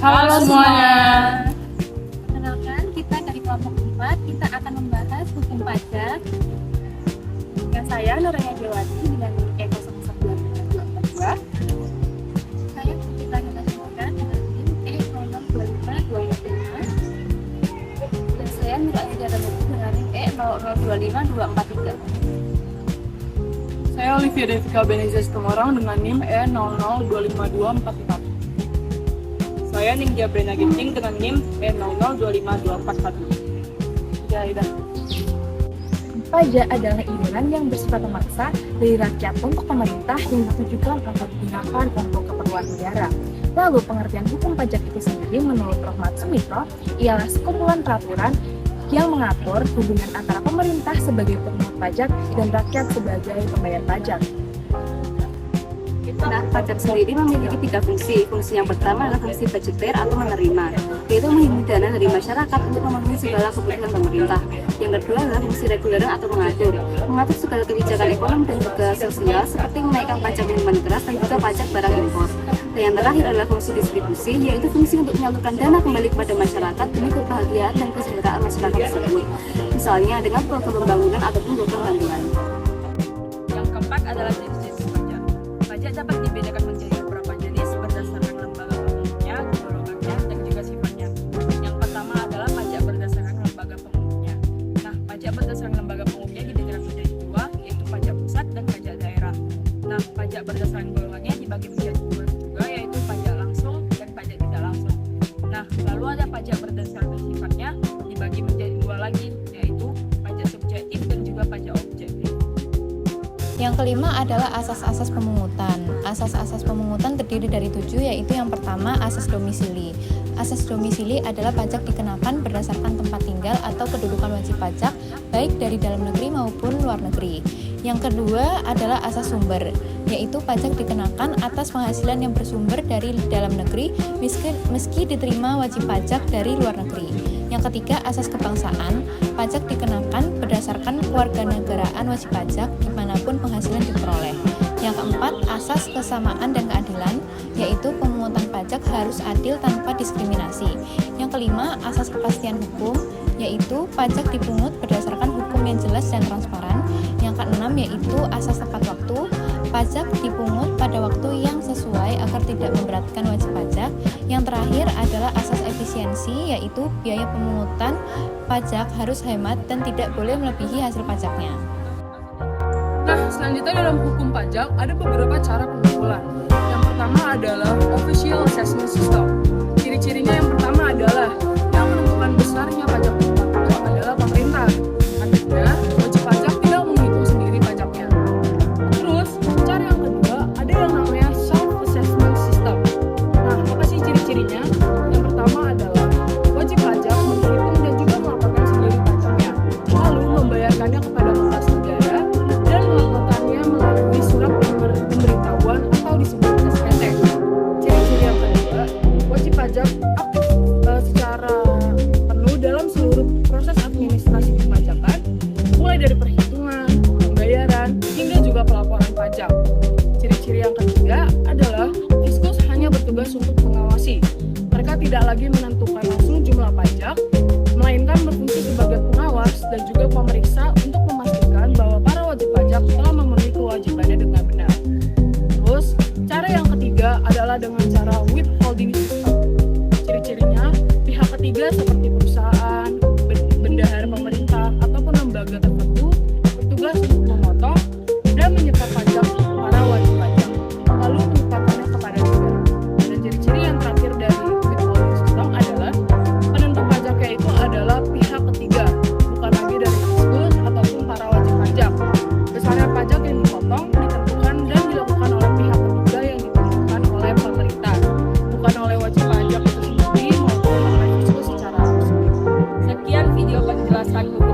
Halo semuanya. Perkenalkan, kita dari kelompok 4, kita akan membahas hukum pajak. Yang saya Nuraya Dewati dengan NIM E011242. Saya kita nasionalkan dengan NIM E0025245. Dan saya Nuraya Dewati dengan NIM E0025243. Saya Olivia Devika Benizes Tumorang dengan NIM E0025244. Saya Ninggia Brenda Ginting dengan NIM E0025241. Ya. Pajak adalah iuran yang bersifat memaksa dari rakyat untuk pemerintah yang ditujukan untuk digunakan untuk keperluan negara. Lalu pengertian hukum pajak itu sendiri menurut Rohmat Sumitro ialah sekumpulan peraturan yang mengatur hubungan antara pemerintah sebagai pemungut pajak dan rakyat sebagai pembayar pajak. Nah, pajak sendiri memiliki 3 fungsi. Fungsi yang pertama adalah fungsi budgeter atau menerima, yaitu menghimpun dana dari masyarakat untuk memenuhi segala kebutuhan pemerintah. Yang kedua adalah fungsi reguler atau mengatur segala kebijakan ekonomi dan juga sosial seperti menaikkan pajak minuman keras dan juga pajak barang impor. Dan yang terakhir adalah fungsi distribusi, yaitu fungsi untuk menyalurkan dana kembali kepada masyarakat demi kebahagiaan dan kesejahteraan masyarakat tersebut. Misalnya dengan program pembangunan ataupun program bantuan. Yang keempat adalah jenis-jenis pajak. Pajak dapat dibedakan menjadi beberapa jenis berdasarkan lembaga pemungutnya, golongannya, dan juga sifatnya. Yang pertama adalah pajak berdasarkan lembaga pemungutnya. Nah, pajak berdasarkan lembaga pemungutnya dibedakan menjadi 2, yaitu pajak pusat dan pajak daerah. Nah, pajak berdasarkan golongannya dibagi menjadi 2 juga, yaitu pajak langsung dan pajak tidak langsung. Nah, lalu ada pajak berdasarkan sifatnya dibagi menjadi 2 lagi, yaitu pajak subjektif dan juga pajak objektif. Yang kelima adalah asas-asas pemungutan. Asas-asas pemungutan terdiri dari 7, yaitu yang pertama asas domisili. Asas domisili adalah pajak dikenakan berdasarkan tempat tinggal atau kedudukan wajib pajak, baik dari dalam negeri maupun luar negeri. Yang kedua adalah asas sumber, yaitu pajak dikenakan atas penghasilan yang bersumber dari dalam negeri meski diterima wajib pajak dari luar negeri. Yang ketiga, asas kebangsaan, pajak dikenakan berdasarkan kewarganegaraan wajib pajak dimanapun penghasilan diperoleh. Yang keempat, asas kesamaan dan keadilan, yaitu pemungutan pajak harus adil tanpa diskriminasi. Yang kelima, asas kepastian hukum, yaitu pajak dipungut berdasarkan hukum yang jelas dan transparan. Yang keenam, yaitu asas tepat waktu, pajak dipungut pada waktu yang sesuai agar tidak memberatkan wajib pajak. Yang terakhir adalah asas efisiensi, yaitu biaya pemungutan pajak harus hemat dan tidak boleh melebihi hasil pajaknya. Nah, selanjutnya dalam hukum pajak ada beberapa cara pengumpulan. Yang pertama adalah official assessment system. Ciri-cirinya yang pertama adalah yang menentukan besarnya pajak itu adalah pemerintah. Artinya, wajib pajak tidak menghitung sendiri pajaknya. Terus, cara yang kedua ada yang namanya self-assessment system. Nah, apa sih ciri-cirinya? Yang pertama adalah wajib pajak menghitung dan juga melaporkan sendiri pajaknya, lalu membayarkannya kepada kas negara dan melaporkannya melalui surat pemberitahuan atau disebut SPT. Ciri-ciri yang kedua, wajib pajak aktif secara penuh dalam seluruh proses administrasi perpajakan, mulai dari perhitungan, pembayaran, hingga juga pelaporan pajak. Ciri-ciri yang ketiga adalah Fiskus hanya bertugas untuk mengawasi. Mereka tidak lagi menentukan langsung jumlah pajak, melainkan berfungsi sebagai pengawas dan juga pemeriksa untuk memastikan bahwa para wajib pajak telah memenuhi kewajibannya dengan benar. Terus, cara yang ketiga adalah dengan cara withholding system. Ciri-cirinya, pihak ketiga seperti perusahaan, bendahara pemerintah, ataupun lembaga tertentu bertugas untuk memotong dan menyetor pajak para wajib pajak, lalu menyetorkannya kepada negara. Dan ciri-ciri yang terakhir dari withholding system adalah penentu pajaknya itu adalah pihak ketiga, bukan lagi dari Fiskus ataupun para wajib pajak. Besarnya pajak yang dipotong ditentukan dan dilakukan oleh pihak ketiga yang ditentukan oleh pemerintah, bukan oleh wajib pajak itu sendiri maupun oleh Fiskus secara langsung. Sekian video penjelasan hukum